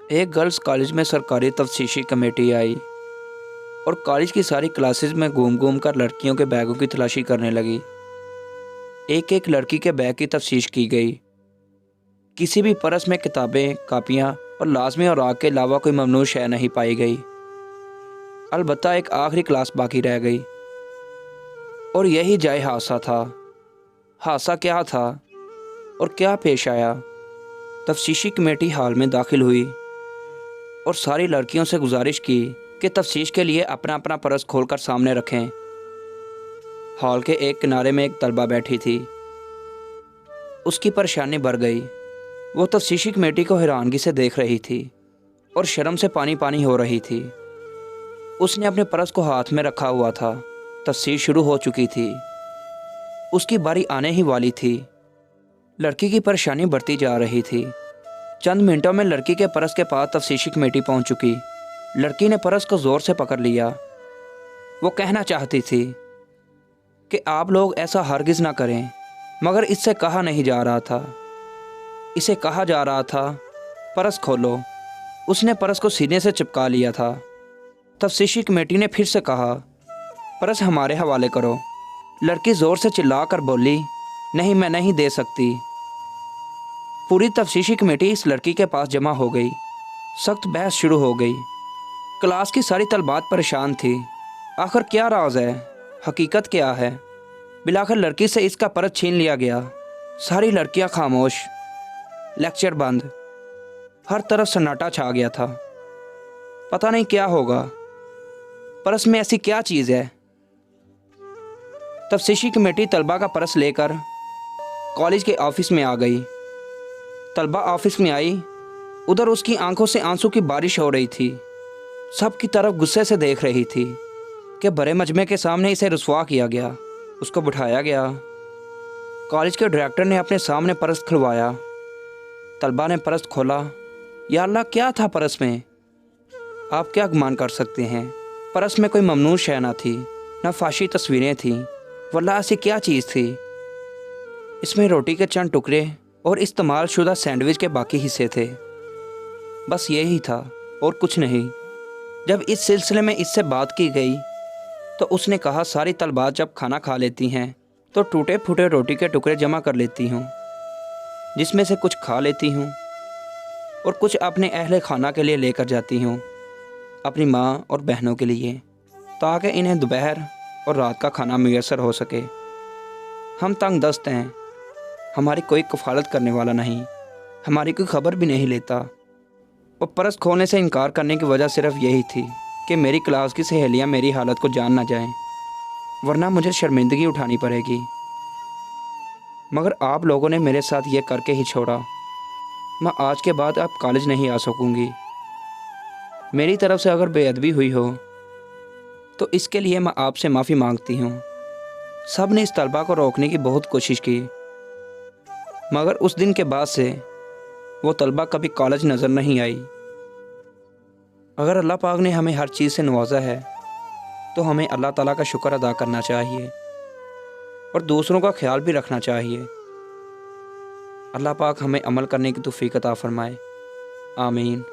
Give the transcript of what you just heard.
एक girls college में सरकारी तफ्तीशी कमेटी आई और कॉलेज की सारी क्लासेस में घूम घूम कर लड़कियों के बैगों की तलाशी करने लगी। एक एक लड़की के बैग की तफ्तीश की गई। किसी भी पर्स में किताबें, कापियाँ और लाजमी औराक के अलावा कोई ममनू शय नहीं पाई गई। अलबत्ता एक आखिरी क्लास बाकी रह गई और यही जाए हादसा था। हादसा क्या था और क्या पेश आया? तफ्तीशी कमेटी हाल में दाखिल हुई और सारी लड़कियों से गुजारिश की कि तफ्तीश के लिए अपना अपना पर्स खोलकर सामने रखें। हॉल के एक किनारे में एक तलबा बैठी थी। उसकी परेशानी बढ़ गई। वो तफ्तीशी कमेटी को हैरानगी से देख रही थी और शर्म से पानी पानी हो रही थी। उसने अपने पर्स को हाथ में रखा हुआ था। तफ्तीश शुरू हो चुकी थी। उसकी बारी आने ही वाली थी। लड़की की परेशानी बढ़ती जा रही थी। चंद मिनटों में लड़की के पर्स के पास तफ्तीशी कमेटी पहुंच चुकी। लड़की ने पर्स को ज़ोर से पकड़ लिया। वो कहना चाहती थी कि आप लोग ऐसा हरगिज़ ना करें, मगर इससे कहा नहीं जा रहा था। इसे कहा जा रहा था, पर्स खोलो। उसने पर्स को सीने से चिपका लिया था। तफ्तीशी कमेटी ने फिर से कहा, पर्स हमारे हवाले करो। लड़की ज़ोर से चिल्ला कर बोली, नहीं, मैं नहीं दे सकती। पूरी तफ्तीशी कमेटी इस लड़की के पास जमा हो गई। सख्त बहस शुरू हो गई। क्लास की सारी तलबात परेशान थी। आखिर क्या राज है? हकीकत क्या है? बिलाखिर लड़की से इसका पर्स छीन लिया गया। सारी लड़कियां खामोश। लेक्चर बंद। हर तरफ सन्नाटा छा गया था। पता नहीं क्या होगा। पर्स में ऐसी क्या चीज़ है? तफ्तीशी कमेटी तलबा का पर्स लेकर कॉलेज के ऑफिस में आ गई। तलबा ऑफिस में आई। उधर उसकी आंखों से आंसू की बारिश हो रही थी। सब की तरफ गुस्से से देख रही थी कि बड़े मजमे के सामने इसे रुसवा किया गया। उसको बिठाया गया। कॉलेज के डायरेक्टर ने अपने सामने पर्स खुलवाया। तलबा ने पर्स खोला। या अल्लाह, क्या था पर्स में? आप क्या गुमान कर सकते हैं? पर्स में कोई ममनू शय ना थी, ना फाशी तस्वीरें थीं। वल्लाह ऐसी क्या चीज़ थी? इसमें रोटी के चंद टुकड़े और इस्तेमाल शुदा सैंडविच के बाकी हिस्से थे। बस यही था और कुछ नहीं। जब इस सिलसिले में इससे बात की गई तो उसने कहा, सारी तलबात जब खाना खा लेती हैं तो टूटे फूटे रोटी के टुकड़े जमा कर लेती हूँ, जिसमें से कुछ खा लेती हूँ और कुछ अपने अहले खाना के लिए लेकर जाती हूँ, अपनी माँ और बहनों के लिए, ताकि इन्हें दोपहर और रात का खाना मैसर हो सके। हम तंग दस्त हैं। हमारी कोई कफालत करने वाला नहीं, हमारी कोई खबर भी नहीं लेता। और पर्स खोलने से इनकार करने की वजह सिर्फ यही थी कि मेरी क्लास की सहेलियां मेरी हालत को जान ना जाएं, वरना मुझे शर्मिंदगी उठानी पड़ेगी। मगर आप लोगों ने मेरे साथ ये करके ही छोड़ा। मैं आज के बाद अब कॉलेज नहीं आ सकूंगी। मेरी तरफ से अगर बेअदबी हुई हो तो इसके लिए मैं आपसे माफ़ी मांगती हूँ। सब ने इस तलबा को रोकने की बहुत कोशिश की, मगर उस दिन के बाद से वो तलबा कभी कॉलेज नज़र नहीं आई। अगर अल्लाह पाक ने हमें हर चीज़ से नवाजा है तो हमें अल्लाह ताला का शुक्र अदा करना चाहिए और दूसरों का ख्याल भी रखना चाहिए। अल्लाह पाक हमें अमल करने की तौफीक अता फरमाए। आमीन।